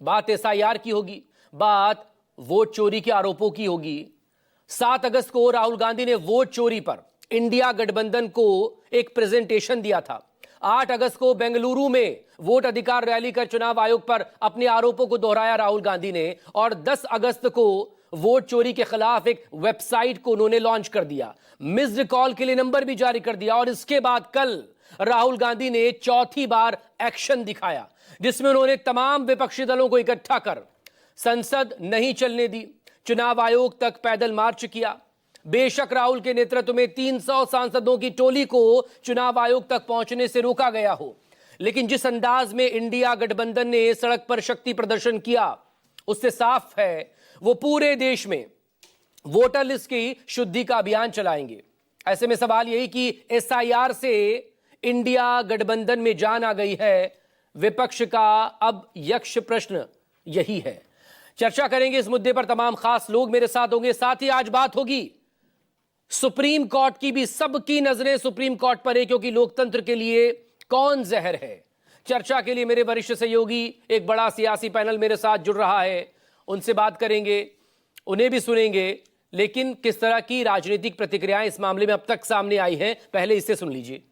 बात एसआईआर की होगी, बात वोट चोरी के आरोपों की होगी। 7 अगस्त को राहुल गांधी ने वोट चोरी पर इंडिया गठबंधन को एक प्रेजेंटेशन दिया था। 8 अगस्त को बेंगलुरु में वोट अधिकार रैली कर चुनाव आयोग पर अपने आरोपों को दोहराया राहुल गांधी ने, और 10 अगस्त को वोट चोरी के खिलाफ एक वेबसाइट को उन्होंने लॉन्च कर दिया, मिस्ड कॉल के लिए नंबर भी जारी कर दिया। और इसके बाद कल राहुल गांधी ने चौथी बार एक्शन दिखाया, जिसमें उन्होंने तमाम विपक्षी दलों को इकट्ठा कर संसद नहीं चलने दी, चुनाव आयोग तक पैदल मार्च किया। बेशक राहुल के नेतृत्व में 300 सांसदों की टोली को चुनाव आयोग तक पहुंचने से रोका गया हो, लेकिन जिस अंदाज में इंडिया गठबंधन ने सड़क पर शक्ति प्रदर्शन किया, उससे साफ है वो पूरे देश में वोटर लिस्ट की शुद्धि का अभियान चलाएंगे। ऐसे में सवाल यही कि एसआईआर से इंडिया गठबंधन में जान आ गई है, विपक्ष का अब यक्ष प्रश्न यही है। चर्चा करेंगे इस मुद्दे पर, तमाम खास लोग मेरे साथ होंगे। साथ ही आज बात होगी सुप्रीम कोर्ट की भी, सबकी नजरें सुप्रीम कोर्ट पर है, क्योंकि लोकतंत्र के लिए कौन जहर है। चर्चा के लिए मेरे वरिष्ठ सहयोगी, एक बड़ा सियासी पैनल मेरे साथ जुड़ रहा है, उनसे बात करेंगे, उन्हें भी सुनेंगे। लेकिन किस तरह की राजनीतिक प्रतिक्रियाएं इस मामले में अब तक सामने आई हैं, पहले इससे सुन लीजिए।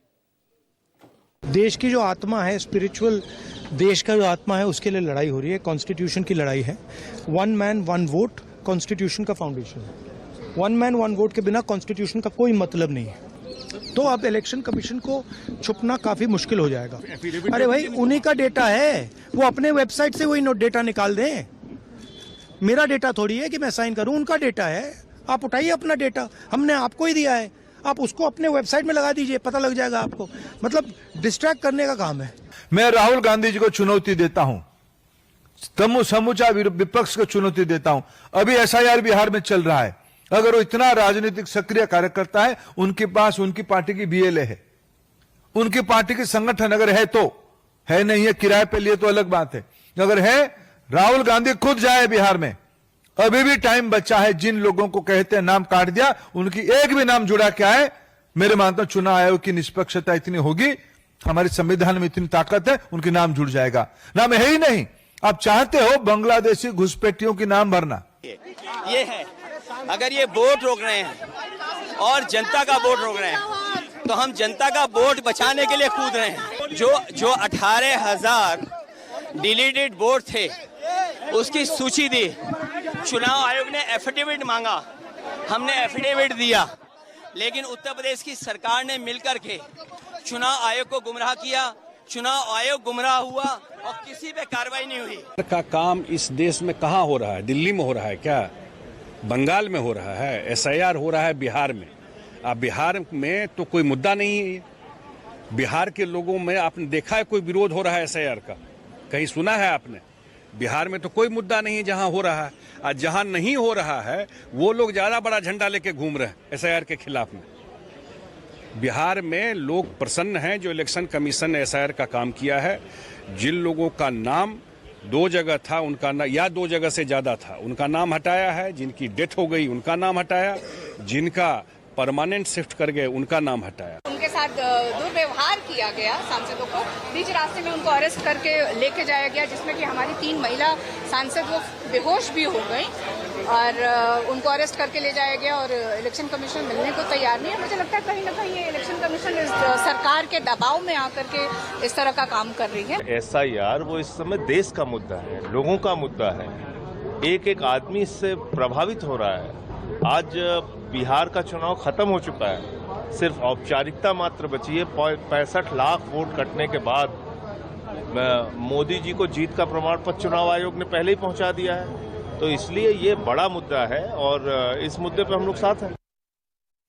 देश की जो आत्मा है, स्पिरिचुअल देश का जो आत्मा है, उसके लिए लड़ाई हो रही है, कॉन्स्टिट्यूशन की लड़ाई है। 1 मैन 1 वोट कॉन्स्टिट्यूशन का फाउंडेशन है। 1 मैन 1 वोट के बिना कॉन्स्टिट्यूशन का कोई मतलब नहीं है। तो अब इलेक्शन कमीशन को छुपना काफी मुश्किल हो जाएगा। अरे भाई, उन्हीं का डेटा है, वो अपने वेबसाइट से वही डेटा निकाल दें। मेरा डेटा थोड़ी है कि मैं साइन करूं, उनका डेटा है। आप उठाइए अपना डेटा, हमने आपको ही दिया है, आप उसको अपने वेबसाइट में लगा दीजिए, पता लग जाएगा आपको। मतलब डिस्ट्रैक्ट करने का काम है। मैं राहुल गांधी जी को चुनौती देता हूं, समूचा विपक्ष को चुनौती देता हूं। अभी एसआईआर बिहार में चल रहा है, अगर वो इतना राजनीतिक सक्रिय कार्यकर्ता है, उनके पास उनकी पार्टी की बीएलए है, उनकी पार्टी की संगठन अगर है तो है, नहीं है किराए पे लिए तो अलग बात है। अगर है, राहुल गांधी खुद जाए बिहार में, अभी भी टाइम बचा है। जिन लोगों को कहते हैं नाम काट दिया, उनकी एक भी नाम जुड़ा क्या है। मेरे मानता हूं चुनाव आयोग की निष्पक्षता इतनी होगी, हमारे संविधान में इतनी ताकत है, उनकी नाम जुड़ जाएगा। नाम है ही नहीं, आप चाहते हो बांग्लादेशी घुसपैठियों की नाम भरना, ये है। अगर ये वोट रोक रहे हैं और जनता का वोट रोक रहे हैं, तो हम जनता का वोट बचाने के लिए कूद रहे हैं। जो 18,000 डिलीटेड वोट थे, उसकी सूची दी। चुनाव आयोग ने एफिडेविट मांगा, हमने एफिडेविट दिया, लेकिन उत्तर प्रदेश की सरकार ने मिलकर के चुनाव आयोग को गुमराह किया। चुनाव आयोग गुमराह हुआ और किसी पे कार्रवाई नहीं हुई। का काम इस देश में कहाँ हो रहा है? दिल्ली में हो रहा है क्या? बंगाल में हो रहा है? एसआईआर हो रहा है बिहार में। अब बिहार में तो कोई मुद्दा नहीं है। बिहार के लोगों में आपने देखा है कोई विरोध हो रहा है एसआईआर का? कहीं सुना है आपने? बिहार में तो कोई मुद्दा नहीं है जहां हो रहा है, और जहां नहीं हो रहा है वो लोग ज्यादा बड़ा झंडा लेके घूम रहे हैं एसआईआर के खिलाफ में। बिहार में लोग प्रसन्न हैं जो इलेक्शन कमीशन ने एसआईआर का काम किया है। जिन लोगों का नाम 2 जगह था, उनका या 2 जगह से ज्यादा था, उनका नाम हटाया है। जिनकी डेथ हो गई उनका नाम हटाया, जिनका परमानेंट शिफ्ट कर गए उनका नाम हटाया। उनके साथ दुर्व्यवहार किया गया, सांसदों को बीच रास्ते में उनको अरेस्ट करके लेके जाया गया, जिसमें कि हमारी 3 महिला सांसद वो बेहोश भी हो गई, और उनको अरेस्ट करके ले जाया गया, और इलेक्शन कमीशन मिलने को तैयार नहीं है। मुझे लगता है कहीं ना कहीं ये इलेक्शन कमीशन सरकार के दबाव में आकर के इस तरह का काम कर रही है। एसआईआर वो इस समय देश का मुद्दा है, लोगों का मुद्दा है। एक एक आदमी इससे प्रभावित हो रहा है। आज बिहार का चुनाव खत्म हो चुका है, सिर्फ औपचारिकता मात्र बची है। 65 लाख वोट कटने के बाद मोदी जी को जीत का प्रमाण पत्र चुनाव आयोग ने पहले ही पहुंचा दिया है। तो इसलिए ये बड़ा मुद्दा है, और इस मुद्दे पे हम लोग साथ हैं।